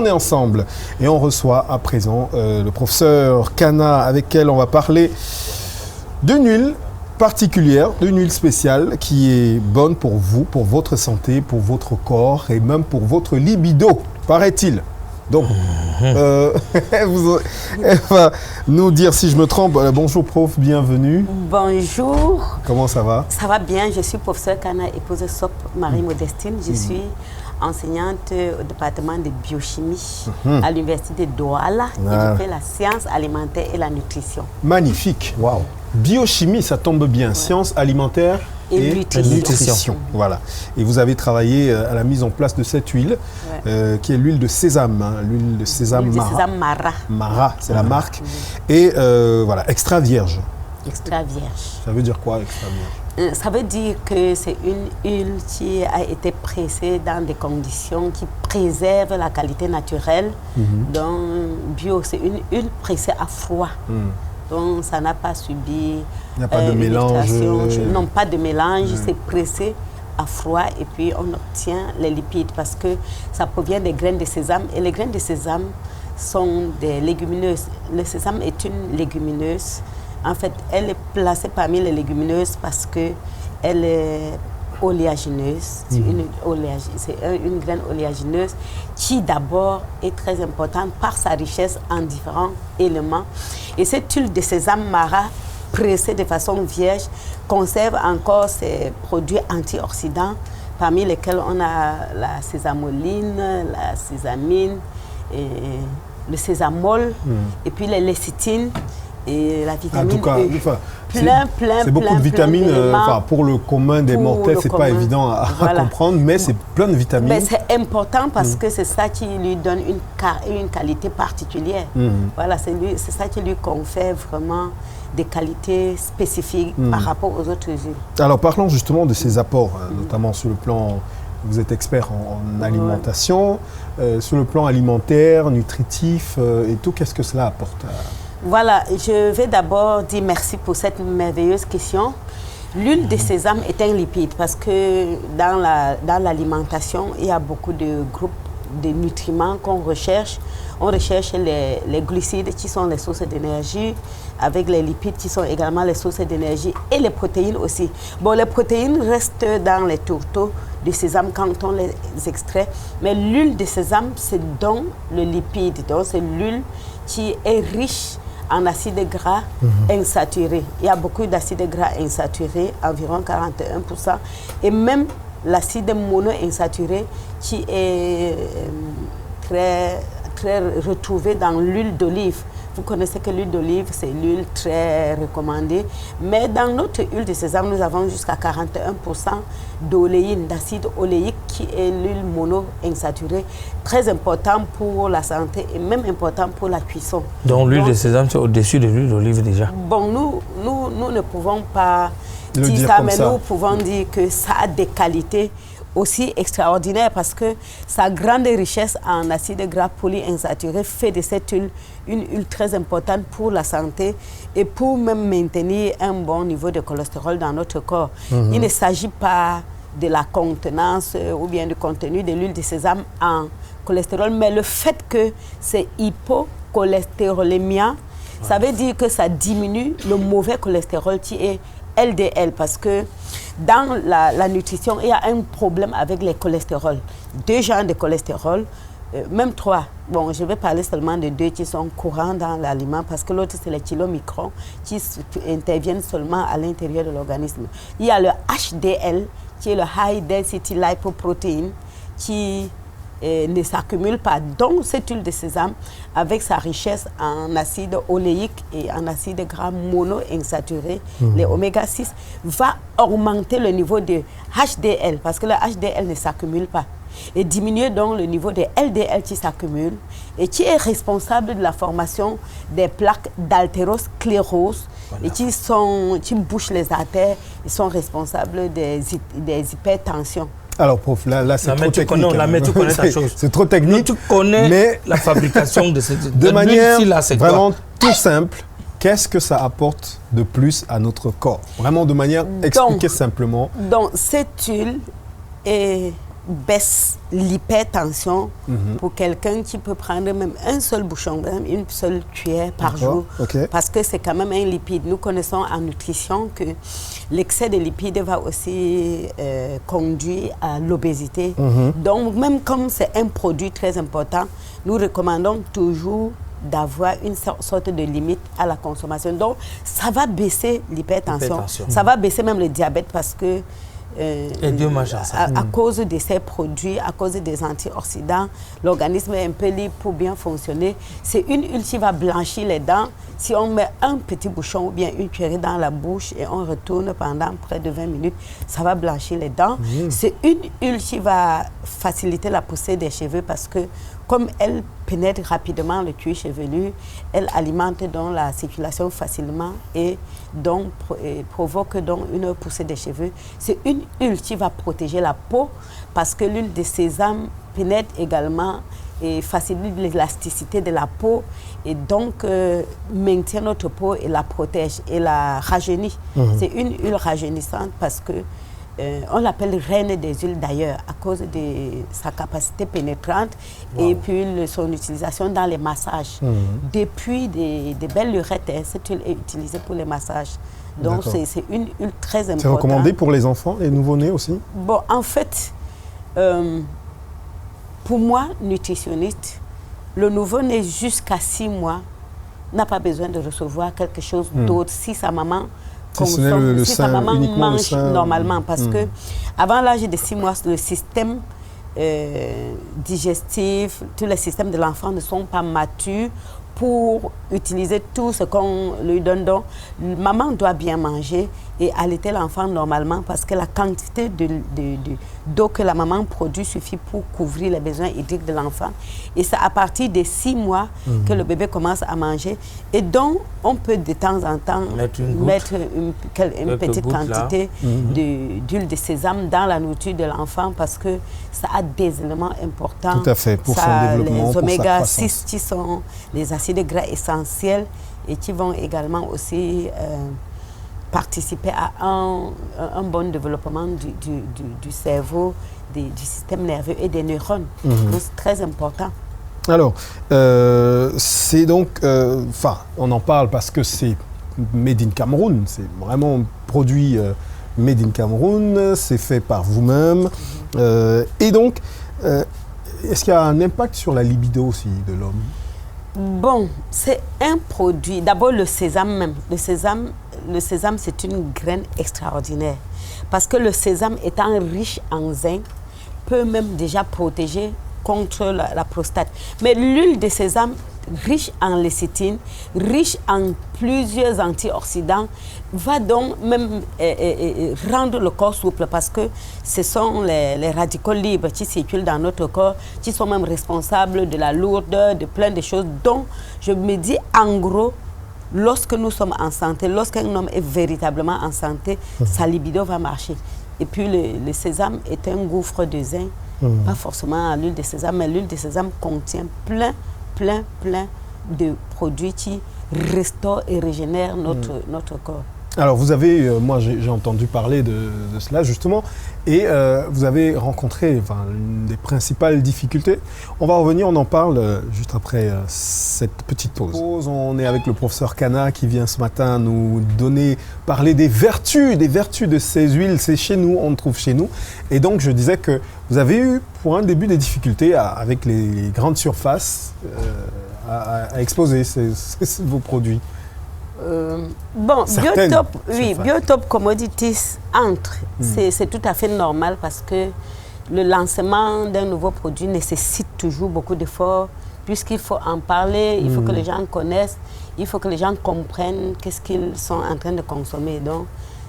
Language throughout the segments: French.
on est ensemble et on reçoit à présent le professeur Kana avec lequel on va parler d'une huile particulière, d'une huile spéciale qui est bonne pour vous, pour votre santé, pour votre corps et même pour votre libido, paraît-il. Donc, elle va nous dire si je me trompe. Bonjour prof, bienvenue. Bonjour. Comment ça va? Ça va bien, je suis professeur Kana, épouse SOP Marie-Modestine. Je suis enseignante au département de biochimie à l'université de Douala. Et je fais la science alimentaire et la nutrition. Magnifique. Wow. Biochimie, ça tombe bien. Sciences alimentaires et nutrition. Voilà. Et vous avez travaillé à la mise en place de cette huile, qui est l'huile de sésame. Hein, l'huile de sésame Mara. Sésame Mara. Mara, c'est la marque. Et voilà, extra vierge. Extra vierge. Ça veut dire quoi, extra vierge? Ça veut dire que c'est une huile qui a été pressée dans des conditions qui préservent la qualité naturelle. Donc, bio, c'est une huile pressée à froid. Donc, ça n'a pas subi il n'y a pas de mélange. Non, pas de mélange. C'est pressé à froid et puis on obtient les lipides parce que ça provient des graines de sésame. Et les graines de sésame sont des légumineuses. Le sésame est une légumineuse. En fait, elle est placée parmi les légumineuses parce qu'elle est oléagineuse. C'est une graine oléagineuse qui d'abord est très importante par sa richesse en différents éléments. Et cette huile de sésame Mara pressée de façon vierge conserve encore ses produits antioxydants parmi lesquels on a la sésamoline, la sésamine, et le sésamol et puis les lécithines. Et la vitamine en tout cas, plein c'est beaucoup de vitamines. Pour le commun des mortels, c'est pas évident à comprendre, mais c'est plein de vitamines. Mais c'est important parce que c'est ça qui lui donne une qualité particulière. Voilà, c'est ça qui lui confère vraiment des qualités spécifiques par rapport aux autres huiles. Alors parlons justement de ces apports, notamment sur le plan, vous êtes expert en alimentation, sur le plan alimentaire, nutritif et tout, qu'est-ce que cela apporte Voilà, je vais d'abord dire merci pour cette merveilleuse question. L'huile de sésame est un lipide parce que dans l'alimentation, il y a beaucoup de groupes de nutriments qu'on recherche. On recherche les glucides qui sont les sources d'énergie, avec les lipides qui sont également les sources d'énergie et les protéines aussi. Bon, les protéines restent dans les tourteaux de sésame quand on les extrait, mais l'huile de sésame, c'est donc le lipide, donc c'est l'huile qui est riche en acides gras insaturés. Il y a beaucoup d'acides gras insaturés, environ 41%, et même l'acide monoinsaturé qui est très retrouvé dans l'huile d'olive. Vous connaissez que l'huile d'olive, c'est l'huile très recommandée. Mais dans notre huile de sésame, nous avons jusqu'à 41% d'oléine, d'acide oléique, qui est l'huile mono-insaturée, très important pour la santé et même important pour la cuisson. Donc l'huile de sésame, c'est au-dessus de l'huile d'olive déjà? Bon, nous ne pouvons pas dire ça, mais nous pouvons dire que ça a des qualités aussi extraordinaire parce que sa grande richesse en acides gras polyinsaturés fait de cette huile une huile très importante pour la santé et pour même maintenir un bon niveau de cholestérol dans notre corps. Il ne s'agit pas de la contenance ou bien du contenu de l'huile de sésame en cholestérol, mais le fait que c'est hypocholestérolémia, ça veut dire que ça diminue le mauvais cholestérol qui est LDL parce que dans la nutrition, il y a un problème avec les cholestérols. 2 genres de cholestérol, même 3. Bon, je vais parler seulement de 2 qui sont courants dans l'aliment parce que l'autre, c'est les chylomicrons qui interviennent seulement à l'intérieur de l'organisme. Il y a le HDL, qui est le High Density Lipoprotein, qui ne s'accumule pas. Donc, cette huile de sésame, avec sa richesse en acide oléique et en acide gras monoinsaturés, les oméga-6, va augmenter le niveau de HDL, parce que le HDL ne s'accumule pas. Et diminuer donc le niveau de LDL qui s'accumule et qui est responsable de la formation des plaques d'haltérosclérose et qui bouchent les artères et sont responsables des hypertensions. Alors, prof, là c'est trop technique. Mais tu connais ta chose. C'est trop technique. Tu connais la fabrication de cette... De manière vraiment tout simple, qu'est-ce que ça apporte de plus à notre corps? Vraiment de manière expliquée simplement. Donc, cette huile est baisse l'hypertension pour quelqu'un qui peut prendre même un seul bouchon, même une seule cuillère par jour, parce que c'est quand même un lipide. Nous connaissons en nutrition que l'excès de lipides va aussi conduire à l'obésité. Donc, même comme c'est un produit très important, nous recommandons toujours d'avoir une sorte de limite à la consommation. Donc, ça va baisser l'hypertension, ça va baisser même le diabète parce que à cause de ces produits, à cause des antioxydants, l'organisme est un peu libre pour bien fonctionner. C'est une huile qui va blanchir les dents. Si on met un petit bouchon ou bien une cuillerée dans la bouche et on retourne pendant près de 20 minutes, ça va blanchir les dents. C'est une huile qui va faciliter la poussée des cheveux parce que comme elle pénètre rapidement le cuir chevelu, elle alimente donc la circulation facilement et donc provoque donc une poussée des cheveux. C'est une huile qui va protéger la peau parce que l'huile de sésame pénètre également et facilite l'élasticité de la peau et donc maintient notre peau et la protège et la rajeunit. C'est une huile rajeunissante parce que on l'appelle reine des huiles d'ailleurs à cause de sa capacité pénétrante et puis son utilisation dans les massages. Depuis des belles lurettes, cette huile est utilisée pour les massages. Donc c'est une huile très importante. C'est recommandé pour les enfants, les nouveau-nés aussi? Bon, en fait, pour moi, nutritionniste, le nouveau-né jusqu'à 6 mois n'a pas besoin de recevoir quelque chose d'autre si sa maman consomme, si sa maman mange normalement. Parce que avant l'âge de 6 mois, le système digestif, tous les systèmes de l'enfant ne sont pas matures pour utiliser tout ce qu'on lui donne. Donc, maman doit bien manger et allaiter l'enfant normalement parce que la quantité d'eau que la maman produit suffit pour couvrir les besoins hydriques de l'enfant. Et c'est à partir de 6 mois que le bébé commence à manger. Et donc, on peut de temps en temps mettre une petite quantité d'huile de sésame dans la nourriture de l'enfant parce que ça a des éléments importants. Tout à fait, pour son développement, les oméga 6 qui sont les acides gras essentiels et qui vont également aussi participer à un bon développement du cerveau, du système nerveux et des neurones. Donc, c'est très important. Alors, c'est donc, on en parle parce que c'est made in Cameroun, c'est vraiment un produit made in Cameroun, c'est fait par vous-même. Et donc, est-ce qu'il y a un impact sur la libido aussi de l'homme? Bon, c'est un produit. D'abord, le sésame même. Le sésame, c'est une graine extraordinaire. Parce que le sésame, étant riche en zinc, peut même déjà protéger contre la prostate. Mais l'huile de sésame, riche en lécithine, riche en plusieurs antioxydants, va donc même rendre le corps souple parce que ce sont les radicaux libres qui circulent dans notre corps, qui sont même responsables de la lourdeur, de plein de choses. Donc, je me dis en gros, lorsque nous sommes en santé, lorsqu'un homme est véritablement en santé, sa libido va marcher. Et puis le sésame est un gouffre de zinc, pas forcément l'huile de sésame, mais l'huile de sésame contient plein de produits qui restaurent et régénèrent notre corps. Alors vous avez, moi j'ai entendu parler de cela justement, et vous avez rencontré une des principales difficultés. On va revenir, on en parle juste après cette petite pause. On est avec le professeur Kana qui vient ce matin nous parler des vertus de ces huiles. C'est chez nous, on le trouve chez nous. Et donc je disais que vous avez eu pour un début des difficultés avec les grandes surfaces à exposer vos produits. Bon, Biotop Commodities entre. C'est tout à fait normal parce que le lancement d'un nouveau produit nécessite toujours beaucoup d'efforts puisqu'il faut en parler, il faut que les gens connaissent, il faut que les gens comprennent qu'est-ce qu'ils sont en train de consommer. Donc,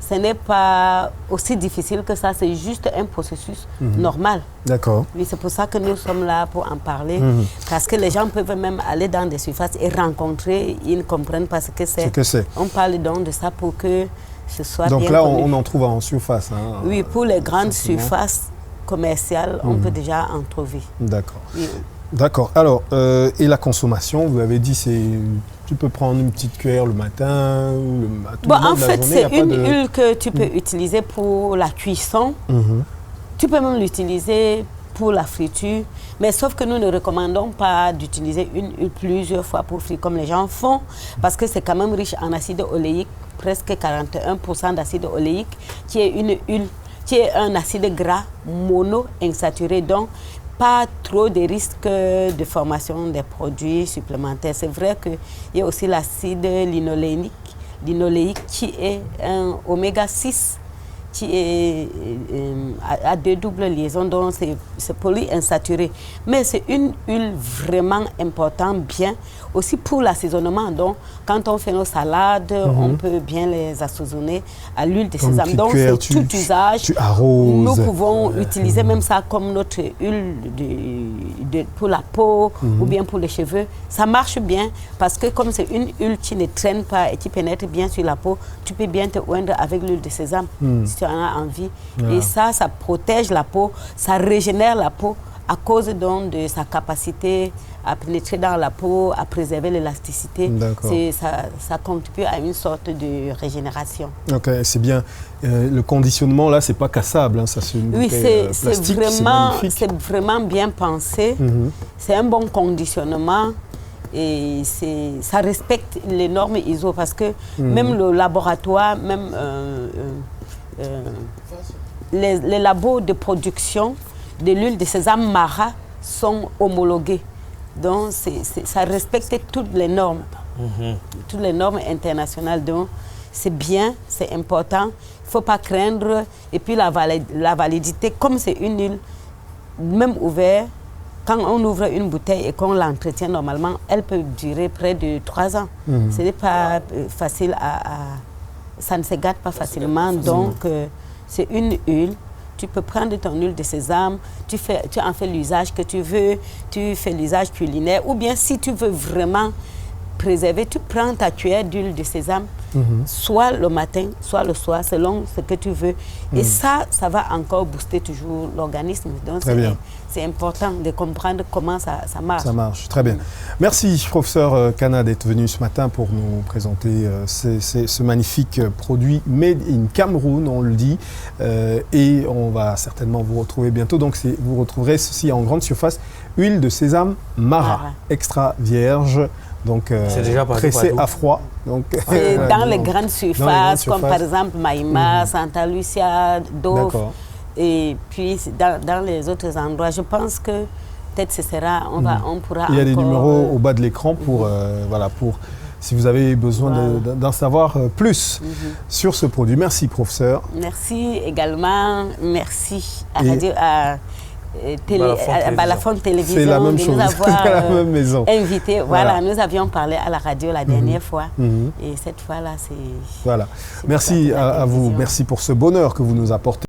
ce n'est pas aussi difficile que ça, c'est juste un processus normal. D'accord. Oui, c'est pour ça que nous sommes là pour en parler, parce que les gens peuvent même aller dans des surfaces et rencontrer, ils ne comprennent pas ce que c'est. On parle donc de ça pour que ce soit bien connu. Donc là, on en trouve en surface. Hein, oui, pour les grandes surfaces commerciales, on peut déjà en trouver. D'accord. Oui. D'accord. Alors, et la consommation, vous avez dit, tu peux prendre une petite cuillère le matin ou en fait, c'est une huile que tu peux utiliser pour la cuisson. Tu peux même l'utiliser pour la friture, mais sauf que nous ne recommandons pas d'utiliser une huile plusieurs fois pour frire comme les gens font, parce que c'est quand même riche en acide oléique, presque 41% d'acide oléique, qui est une huile, qui est un acide gras mono-insaturé, donc pas trop de risques de formation des produits supplémentaires. C'est vrai qu'il y a aussi l'acide linoléique qui est un oméga 6 qui est à deux doubles liaisons, donc c'est polyinsaturé. Mais c'est une huile vraiment importante, bien, aussi pour l'assaisonnement. Donc, quand on fait nos salades, on peut bien les assaisonner à l'huile de sésame. Donc, c'est tout usage. Tu arroses. Nous pouvons utiliser même ça comme notre huile pour la peau ou bien pour les cheveux. Ça marche bien parce que comme c'est une huile qui ne traîne pas et qui pénètre bien sur la peau, tu peux bien te oindre avec l'huile de sésame. Si tu en as envie. Et ça protège la peau, ça régénère la peau à cause donc de sa capacité à pénétrer dans la peau, à préserver l'élasticité. Ça contribue à une sorte de régénération. Ok, c'est bien. Le conditionnement, là, c'est pas cassable. Hein, ça, oui, c'est vraiment bien pensé. C'est un bon conditionnement. Et ça respecte les normes ISO parce que même le laboratoire, même les labos de production de l'huile de sésame Mara sont homologués. Donc, ça respecte toutes les normes internationales. Donc, c'est bien, c'est important. Il ne faut pas craindre. Et puis, la validité, comme c'est une huile, même ouverte, quand on ouvre une bouteille et qu'on l'entretient normalement, elle peut durer près de 3 ans. Ce n'est pas facile ça ne se gâte pas facilement. Donc, c'est une huile. Tu peux prendre ton huile de sésame, tu en fais l'usage que tu veux, tu fais l'usage culinaire. Ou bien, si tu veux vraiment préserver, tu prends ta cuillère d'huile de sésame, soit le matin, soit le soir, selon ce que tu veux. Et ça va encore booster toujours l'organisme. Donc, c'est important de comprendre comment ça marche. Ça marche, très bien. Merci, professeur Kana, d'être venu ce matin pour nous présenter ce magnifique produit Made in Cameroun, on le dit. Et on va certainement vous retrouver bientôt. Donc, vous retrouverez ceci en grande surface. Huile de sésame Mara, extra vierge. Donc, pressé à froid. Dans les grandes surfaces, comme par exemple Maïma, Santa Lucia, Dove. Et puis, dans les autres endroits, je pense que peut-être on pourra. Il y a des numéros au bas de l'écran pour si vous avez besoin d'en savoir plus sur ce produit. Merci, professeur. Merci également. Merci à Balafon Télévision. C'est la même chose. Nous avoir la même maison. Invité. Voilà, nous avions parlé à la radio la dernière fois. Et cette fois-là, c'est... Voilà. Merci à vous. Merci pour ce bonheur que vous nous apportez.